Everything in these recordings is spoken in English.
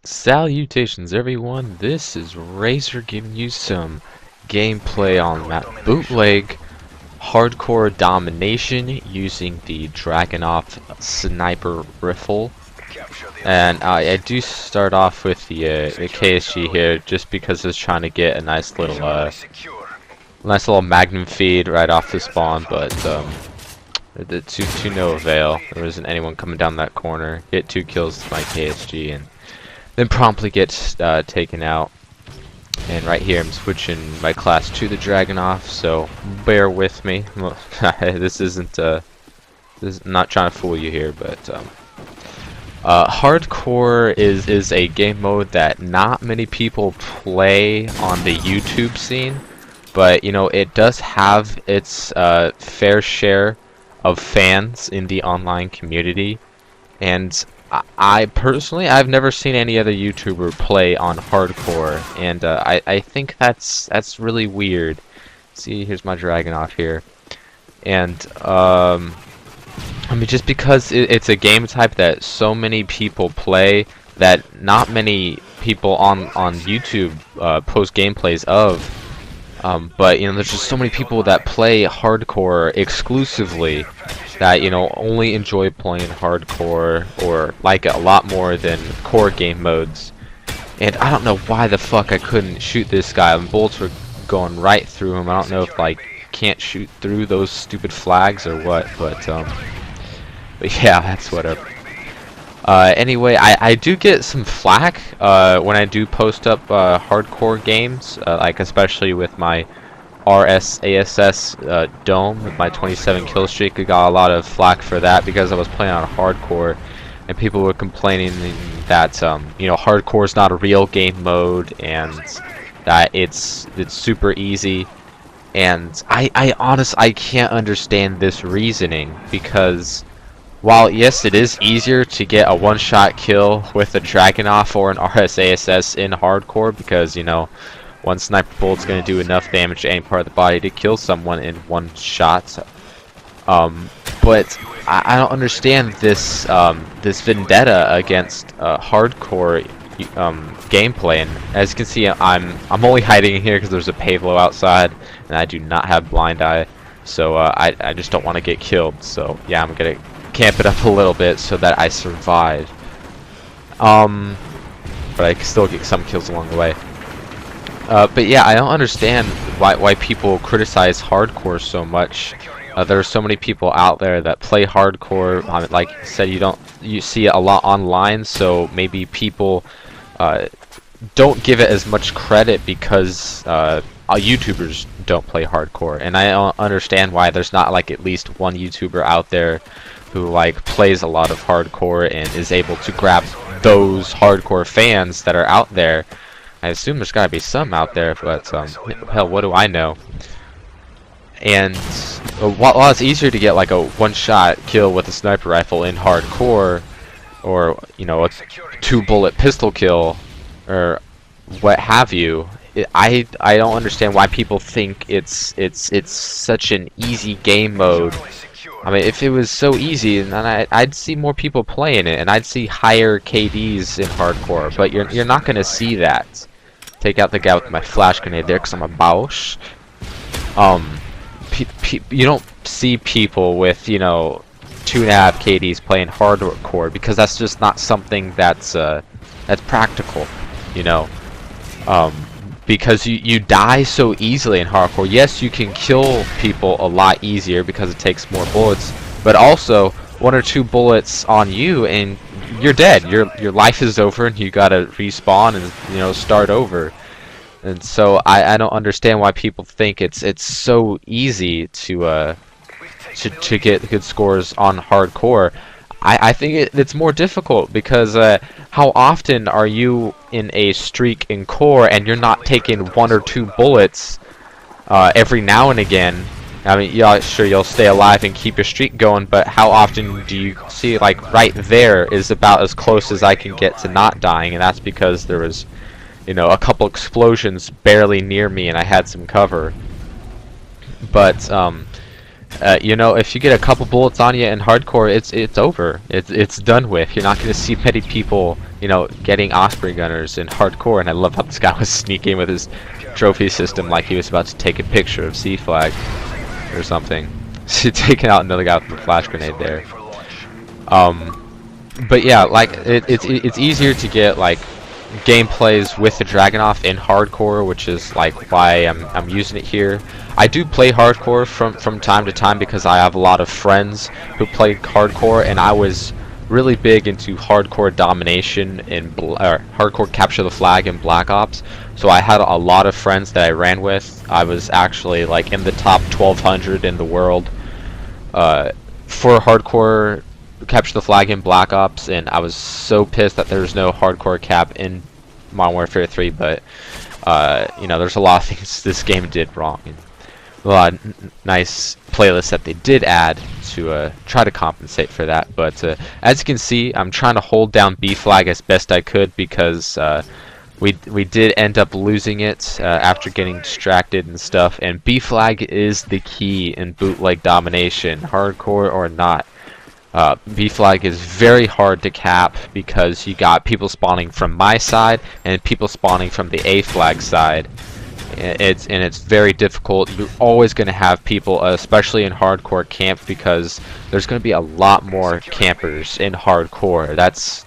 Salutations everyone, this is Razor giving you some gameplay on map bootleg hardcore domination using the Dragunov sniper rifle. And I do start off with the KSG here just because I was trying to get a nice little magnum feed right off the spawn, but to no avail. There wasn't anyone coming down that corner. Get 2 kills with my KSG and then promptly gets taken out. And right here I'm switching my class to the Dragunov, so bear with me. This isn't I'm not trying to fool you here, but hardcore is a game mode that not many people play on the YouTube scene, but you know, it does have its fair share of fans in the online community. And I personally, I've never seen any other YouTuber play on hardcore, and I think that's really weird. See, here's my Dragunov here, and I mean, just because it's a game type that so many people play, that not many people on YouTube post gameplays of. But you know, there's just so many people that play hardcore exclusively that, you know, only enjoy playing hardcore or like it a lot more than core game modes. And I don't know why the fuck I couldn't shoot this guy. And bullets were going right through him. I don't know if like can't shoot through those stupid flags or what, but yeah, that's whatever. Anyway, I do get some flack when I do post up hardcore games, like especially with my RSASS dome with my 27 kill streak. I got a lot of flack for that because I was playing on hardcore, and people were complaining that you know, hardcore is not a real game mode and that it's super easy. And I honestly can't understand this reasoning, because while yes, it is easier to get a one-shot kill with a Dragunov or an RSASS in hardcore, because you know, one sniper bullet's going to do enough damage to any part of the body to kill someone in one shot. But I don't understand this this vendetta against hardcore gameplay. And as you can see, I'm only hiding in here because there's a Pavlo outside, and I do not have blind eye, so I just don't want to get killed. So yeah, I'm gonna camp it up a little bit so that I survive. But I can still get some kills along the way. But yeah, I don't understand why people criticize hardcore so much. There are so many people out there that play hardcore. Like I said, you see it a lot online, so maybe people don't give it as much credit because YouTubers don't play hardcore. And I don't understand why there's not like at least one YouTuber out there who like plays a lot of hardcore and is able to grab those hardcore fans that are out there. I assume there's gotta be some out there, but hell, what do I know? And while it's easier to get like a one-shot kill with a sniper rifle in hardcore, or you know, a 2-bullet pistol kill, or what have you, I don't understand why people think it's such an easy game mode. I mean, if it was so easy, then I'd see more people playing it, and I'd see higher KDs in hardcore. But you're not gonna see that. Take out the guy with my flash grenade there, cause I'm a Bausch. You don't see people with, you know, 2.5 KDs playing hardcore, because that's just not something that's practical, you know. Because you die so easily in hardcore. Yes, you can kill people a lot easier because it takes more bullets, but also 1 or 2 bullets on you and you're dead. Your life is over and you gotta respawn and, you know, start over. And so I don't understand why people think it's so easy to get good scores on hardcore. I think it's more difficult, because how often are you in a streak in core and you're not taking 1 or 2 bullets every now and again? I mean, yeah, sure, you'll stay alive and keep your streak going, but how often do you see, like, right there is about as close as I can get to not dying? And that's because there was, you know, a couple explosions barely near me and I had some cover. But you know, if you get a couple bullets on you in hardcore, it's over. It's done with. You're not going to see many people you know, getting Osprey gunners in hardcore, and I love how this guy was sneaking with his trophy system like he was about to take a picture of C Flag or something. Taking out another guy with a flash grenade there. But yeah, like it's easier to get like gameplays with the Dragunov in hardcore, which is like why I'm using it here. I do play hardcore from time to time because I have a lot of friends who play hardcore, and I was really big into hardcore domination in hardcore capture the flag in Black Ops. So I had a lot of friends that I ran with. I was actually like in the top 1200 in the world for hardcore capture the flag in Black Ops, and I was so pissed that there's no hardcore cap in Modern Warfare 3. But you know, there's a lot of things this game did wrong, and a lot of nice playlists that they did add to try to compensate for that. But as you can see, I'm trying to hold down B flag as best I could because we did end up losing it after getting distracted and stuff. And B flag is the key in bootleg domination, hardcore or not. B flag is very hard to cap because you got people spawning from my side and people spawning from the A flag side. It's very difficult. You're always going to have people, especially in hardcore, camp because there's going to be a lot more campers in hardcore. That's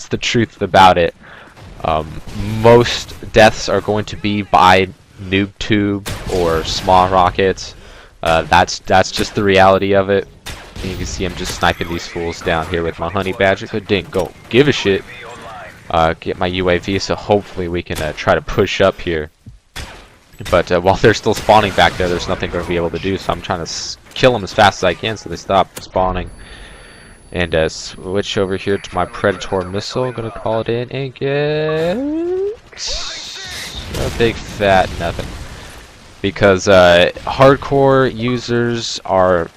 the truth about it. Most deaths are going to be by noob tube or small rockets. That's just the reality of it. And you can see I'm just sniping these fools down here with my honey badger. I didn't go give a shit. Get my UAV, so hopefully we can try to push up here. But while they're still spawning back there, there's nothing going to be able to do, so I'm trying to kill them as fast as I can so they stop spawning. And switch over here to my Predator missile. Gonna call it in and get a big fat nothing. Because hardcore users are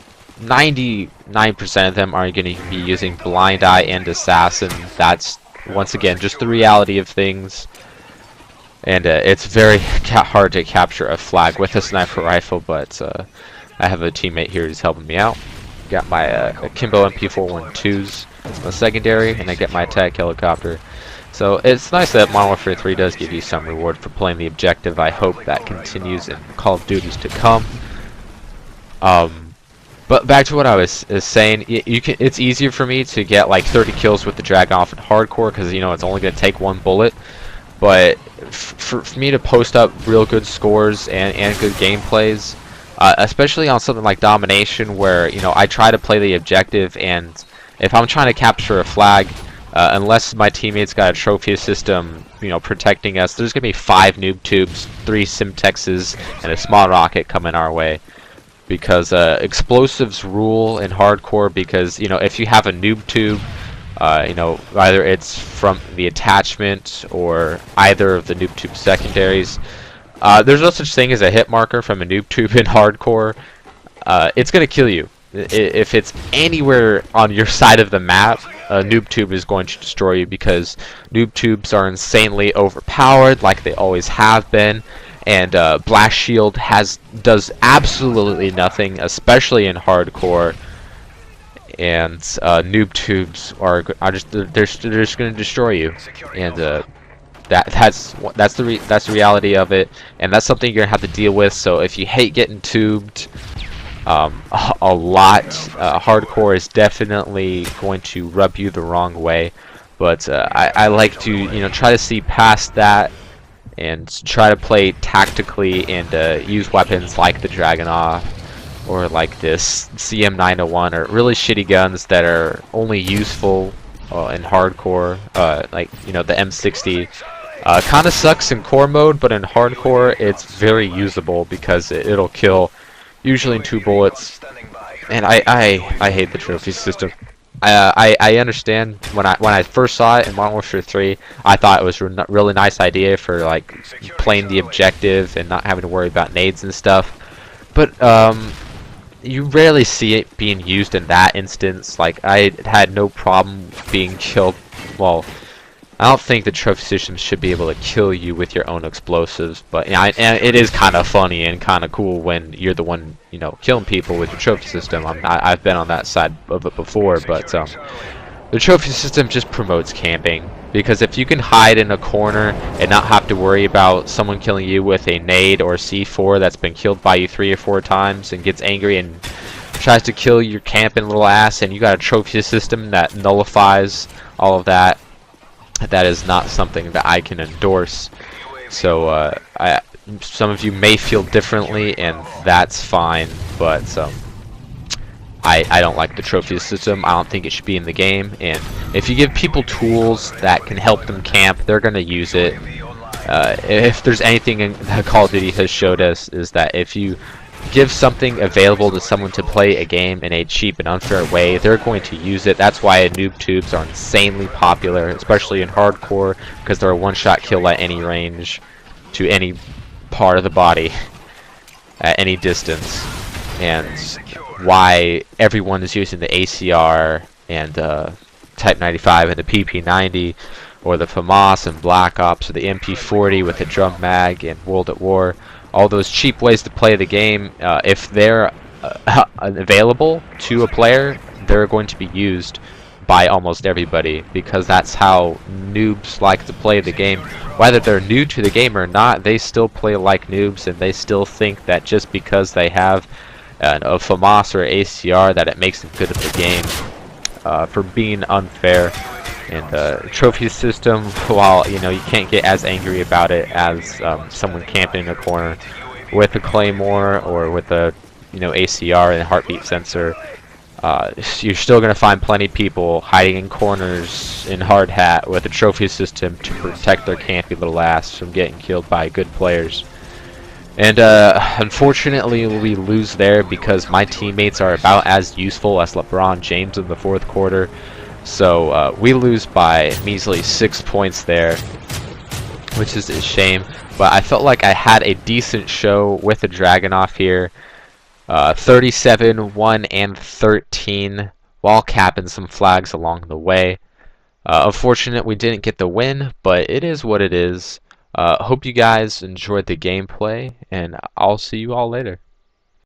99% of them are going to be using Blind Eye and Assassin. That's once again just the reality of things. And it's very hard to capture a flag with a sniper rifle, but I have a teammate here who's helping me out. Got my Kimbo MP412s, my secondary, and I get my attack helicopter. So it's nice that Modern Warfare 3 does give you some reward for playing the objective. I hope that continues in Call of Duties to come. But back to what I was saying, it's easier for me to get like 30 kills with the Dragunov in hardcore because you know it's only going to take one bullet. But for me to post up real good scores and good gameplays, especially on something like domination, where you know I try to play the objective, and if I'm trying to capture a flag, unless my teammates got a trophy system, you know, protecting us, there's gonna be 5 noob tubes, 3 Simtexes, and a small rocket coming our way. Because explosives rule in hardcore. Because you know if you have a noob tube, you know, either it's from the attachment or either of the noob tube secondaries. There's no such thing as a hit marker from a noob tube in hardcore. It's gonna kill you. If it's anywhere on your side of the map, a noob tube is going to destroy you because noob tubes are insanely overpowered, like they always have been. And Blast Shield does absolutely nothing, especially in hardcore. And noob tubes are just going to destroy you, and that's the reality of it, and that's something you're gonna have to deal with. So if you hate getting tubed a lot, hardcore is definitely going to rub you the wrong way. But I like to try to see past that and try to play tactically and use weapons like the Dragunov or like this CM901 or really shitty guns that are only useful in hardcore, like the M60. Kind of sucks in core mode, but in hardcore it's very usable because it'll kill usually in 2 bullets. And I hate the trophy system. I understand when I first saw it in Modern Warfare 3, I thought it was a really nice idea for like playing the objective and not having to worry about nades and stuff. But you rarely see it being used in that instance. Like I had no problem being killed. Well, I don't think the trophy systems should be able to kill you with your own explosives, but and it is kind of funny and kind of cool when you're the one killing people with your trophy system. I've been on that side of it before, but The trophy system just promotes camping, because if you can hide in a corner and not have to worry about someone killing you with a nade or C4 that's been killed by you 3 or 4 times and gets angry and tries to kill your camping little ass, and you got a trophy system that nullifies all of that, that is not something that I can endorse. So some of you may feel differently, and that's fine, but I don't like the trophy system. I don't think it should be in the game, and if you give people tools that can help them camp, they're going to use it. If there's anything that Call of Duty has showed us, is that if you give something available to someone to play a game in a cheap and unfair way, they're going to use it. That's why noob tubes are insanely popular, especially in hardcore, because they're a one-shot kill at any range, to any part of the body, at any distance. And why everyone is using the ACR and Type 95 and the PP90, or the FAMAS and Black Ops, or the MP40 with the drum mag and World at War. All those cheap ways to play the game, if they're available to a player, they're going to be used by almost everybody, because that's how noobs like to play the game. Whether they're new to the game or not, they still play like noobs, and they still think that just because they have a FAMAS or ACR that it makes them good at the game, for being unfair. And trophy system, while you can't get as angry about it as someone camping in a corner with a claymore or with a ACR and a heartbeat sensor, you're still gonna find plenty of people hiding in corners in hard hat with a trophy system to protect their campy little ass from getting killed by good players. And unfortunately, we lose there because my teammates are about as useful as LeBron James in the fourth quarter. So we lose by measly 6 points there, which is a shame. But I felt like I had a decent show with the Dragunov here. 37, 1, and 13, while capping some flags along the way. Unfortunate we didn't get the win, but it is what it is. Hope you guys enjoyed the gameplay, and I'll see you all later.